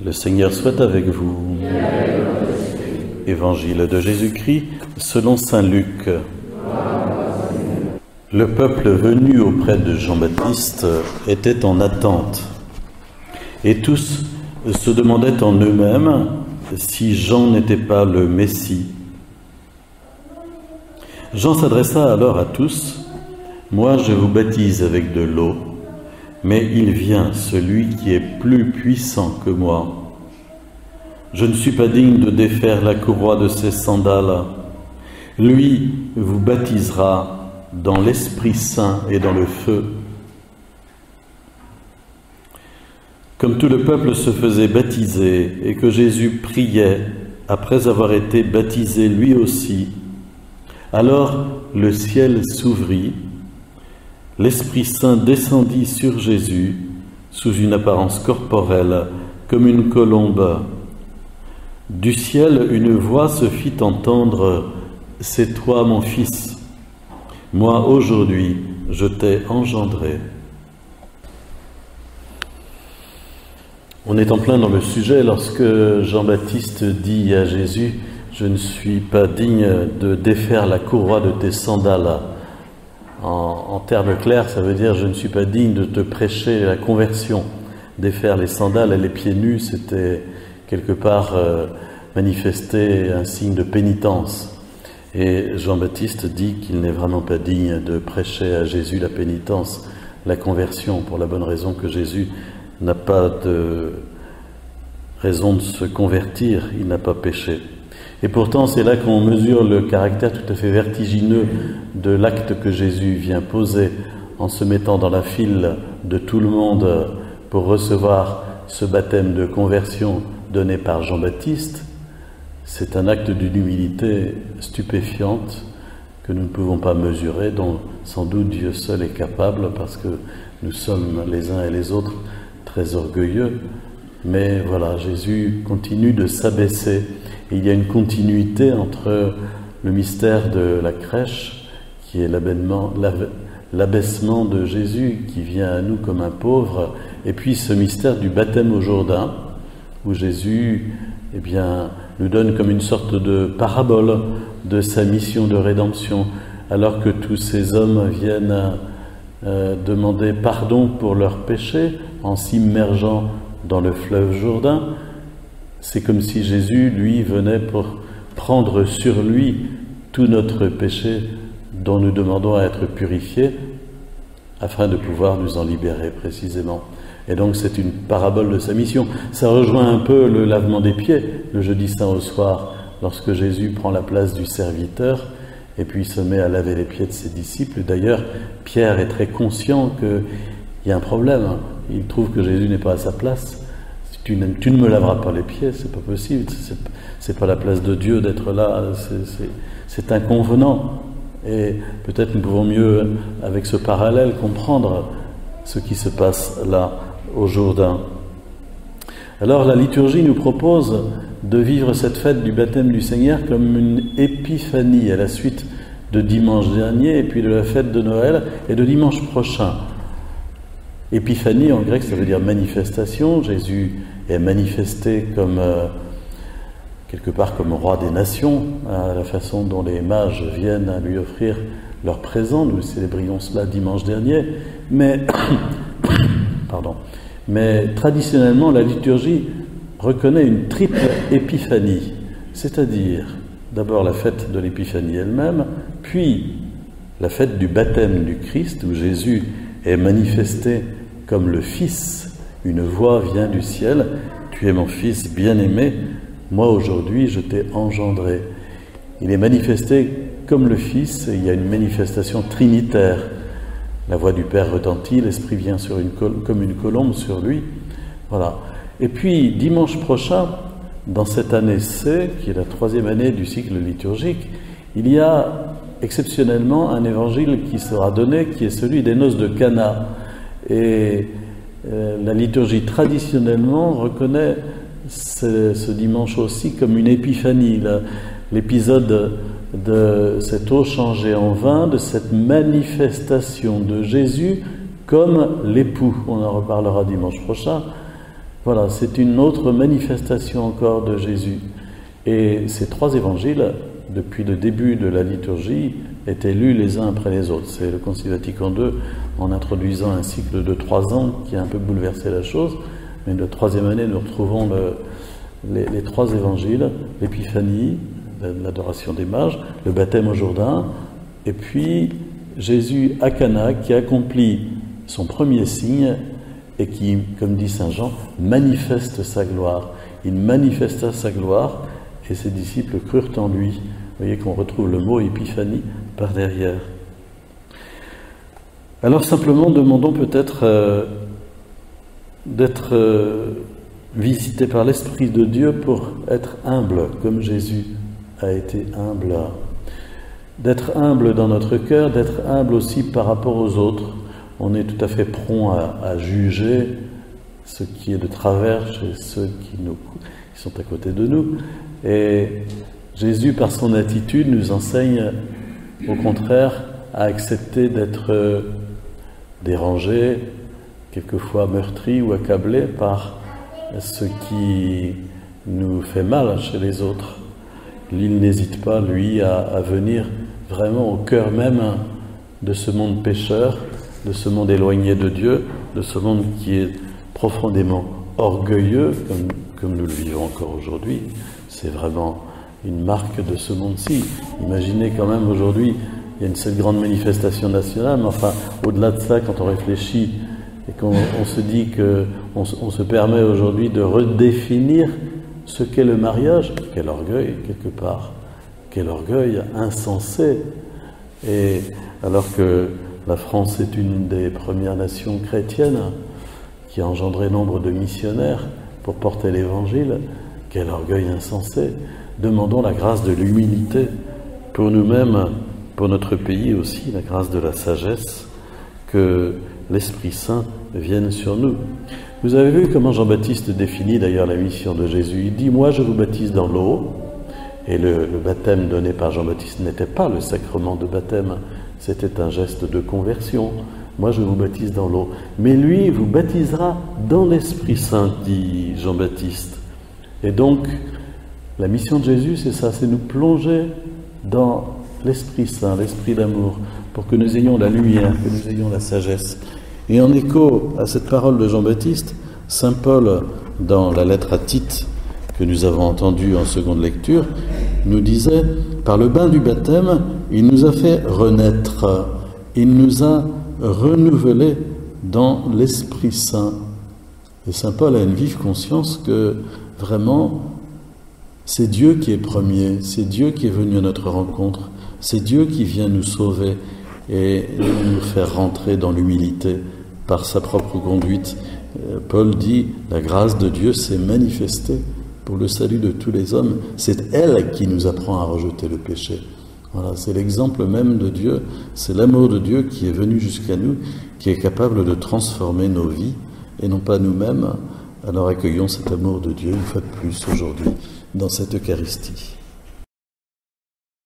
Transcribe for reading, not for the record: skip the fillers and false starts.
Le Seigneur soit avec vous. Évangile de Jésus-Christ selon saint Luc. Le peuple venu auprès de Jean-Baptiste était en attente, et tous se demandaient en eux-mêmes si Jean n'était pas le Messie. Jean s'adressa alors à tous: « Moi je vous baptise avec de l'eau, mais il vient celui qui est plus puissant que moi. Je ne suis pas digne de défaire la courroie de ses sandales. Lui vous baptisera dans l'Esprit Saint et dans le feu. » Comme tout le peuple se faisait baptiser et que Jésus priait après avoir été baptisé lui aussi, alors le ciel s'ouvrit, l'Esprit Saint descendit sur Jésus sous une apparence corporelle comme une colombe. Du ciel, une voix se fit entendre: « C'est toi mon Fils, moi aujourd'hui je t'ai engendré. » On est en plein dans le sujet lorsque Jean-Baptiste dit à Jésus: « Je ne suis pas digne de défaire la courroie de tes sandales. » En termes clairs, ça veut dire: je ne suis pas digne de te prêcher la conversion. Défaire les sandales et les pieds nus, c'était quelque part manifester un signe de pénitence. Et Jean-Baptiste dit qu'il n'est vraiment pas digne de prêcher à Jésus la pénitence, la conversion, pour la bonne raison que Jésus n'a pas de raison de se convertir, il n'a pas péché. Et pourtant, c'est là qu'on mesure le caractère tout à fait vertigineux de l'acte que Jésus vient poser en se mettant dans la file de tout le monde pour recevoir ce baptême de conversion donné par Jean-Baptiste. C'est un acte d'une humilité stupéfiante que nous ne pouvons pas mesurer, dont sans doute Dieu seul est capable, parce que nous sommes les uns et les autres très orgueilleux. Mais voilà, Jésus continue de s'abaisser. Il y a une continuité entre le mystère de la crèche, qui est l'abaissement de Jésus qui vient à nous comme un pauvre, et puis ce mystère du baptême au Jourdain, où Jésus nous donne comme une sorte de parabole de sa mission de rédemption, alors que tous ces hommes viennent demander pardon pour leurs péchés en s'immergeant dans le fleuve Jourdain. C'est comme si Jésus, lui, venait pour prendre sur lui tout notre péché dont nous demandons à être purifiés afin de pouvoir nous en libérer précisément. Et donc c'est une parabole de sa mission. Ça rejoint un peu le lavement des pieds, le jeudi saint au soir, lorsque Jésus prend la place du serviteur et puis se met à laver les pieds de ses disciples. D'ailleurs, Pierre est très conscient qu'il y a un problème. Il trouve que Jésus n'est pas à sa place. Tu ne me laveras pas les pieds, c'est pas possible, c'est pas la place de Dieu d'être là, c'est inconvenant. Et peut-être nous pouvons mieux, avec ce parallèle, comprendre ce qui se passe là au Jourdain. Alors la liturgie nous propose de vivre cette fête du baptême du Seigneur comme une épiphanie à la suite de dimanche dernier et puis de la fête de Noël et de dimanche prochain. Épiphanie en grec, ça veut dire manifestation. Jésus est manifesté comme quelque part comme roi des nations, à la façon dont les mages viennent à lui offrir leurs présents. Nous célébrions cela dimanche dernier, mais traditionnellement la liturgie reconnaît une triple épiphanie, c'est-à-dire d'abord la fête de l'épiphanie elle-même, puis la fête du baptême du Christ où Jésus est manifesté comme le Fils. Une voix vient du ciel: « Tu es mon Fils bien-aimé, moi aujourd'hui je t'ai engendré. » Il est manifesté comme le Fils, et il y a une manifestation trinitaire. La voix du Père retentit, l'Esprit vient comme une colombe sur lui. Voilà. Et puis, dimanche prochain, dans cette année C, qui est la 3e année du cycle liturgique, il y a exceptionnellement un évangile qui sera donné, qui est celui des noces de Cana. Et la liturgie traditionnellement reconnaît ce dimanche aussi comme une épiphanie, l'épisode de cette eau changée en vin, de cette manifestation de Jésus comme l'époux. On en reparlera dimanche prochain. Voilà, c'est une autre manifestation encore de Jésus. Et ces 3 évangiles, depuis le début de la liturgie, étaient lus les uns après les autres. C'est le Concile Vatican II, en introduisant un cycle de 3 ans qui a un peu bouleversé la chose. Mais la 3e année, nous retrouvons les 3 évangiles, l'Épiphanie, l'adoration des mages, le baptême au Jourdain, et puis Jésus à Cana qui accomplit son premier signe et qui, comme dit saint Jean, manifeste sa gloire. Il manifesta sa gloire et ses disciples crurent en lui. Vous voyez qu'on retrouve le mot épiphanie par derrière. Alors simplement demandons peut-être d'être visité par l'Esprit de Dieu pour être humble, comme Jésus a été humble. D'être humble dans notre cœur, d'être humble aussi par rapport aux autres. On est tout à fait prompt à juger ce qui est de travers chez ceux qui sont à côté de nous. Et Jésus, par son attitude, nous enseigne au contraire à accepter d'être dérangé, quelquefois meurtri ou accablé par ce qui nous fait mal chez les autres. Il n'hésite pas, lui, à venir vraiment au cœur même de ce monde pécheur, de ce monde éloigné de Dieu, de ce monde qui est profondément orgueilleux, comme nous le vivons encore aujourd'hui. C'est vraiment une marque de ce monde-ci. Imaginez quand même aujourd'hui, il y a cette grande manifestation nationale, mais enfin, au-delà de ça, quand on réfléchit et qu'on se dit qu'on se permet aujourd'hui de redéfinir ce qu'est le mariage, quel orgueil quelque part, quel orgueil insensé. Et alors que la France est une des premières nations chrétiennes qui a engendré nombre de missionnaires pour porter l'Évangile, quel orgueil insensé. Demandons la grâce de l'humilité pour nous-mêmes, pour notre pays aussi, la grâce de la sagesse, que l'Esprit Saint vienne sur nous. Vous avez vu comment Jean-Baptiste définit d'ailleurs la mission de Jésus. Il dit « Moi, je vous baptise dans l'eau ». Et le baptême donné par Jean-Baptiste n'était pas le sacrement de baptême, c'était un geste de conversion. Moi, je vous baptise dans l'eau. Mais lui vous baptisera dans l'Esprit Saint, dit Jean-Baptiste. Et donc, la mission de Jésus, c'est ça, c'est nous plonger dans l'Esprit Saint, l'Esprit d'amour, pour que nous ayons la lumière, que nous ayons la sagesse. Et en écho à cette parole de Jean-Baptiste, saint Paul, dans la lettre à Tite, que nous avons entendue en seconde lecture, nous disait « Par le bain du baptême, il nous a fait renaître, il nous a renouvelés dans l'Esprit Saint. » Et saint Paul a une vive conscience que vraiment, c'est Dieu qui est premier, c'est Dieu qui est venu à notre rencontre, c'est Dieu qui vient nous sauver et nous faire rentrer dans l'humilité par sa propre conduite. Paul dit, la grâce de Dieu s'est manifestée pour le salut de tous les hommes. C'est elle qui nous apprend à rejeter le péché. Voilà, c'est l'exemple même de Dieu, c'est l'amour de Dieu qui est venu jusqu'à nous, qui est capable de transformer nos vies et non pas nous-mêmes. Alors accueillons cet amour de Dieu une fois de plus aujourd'hui dans cette Eucharistie.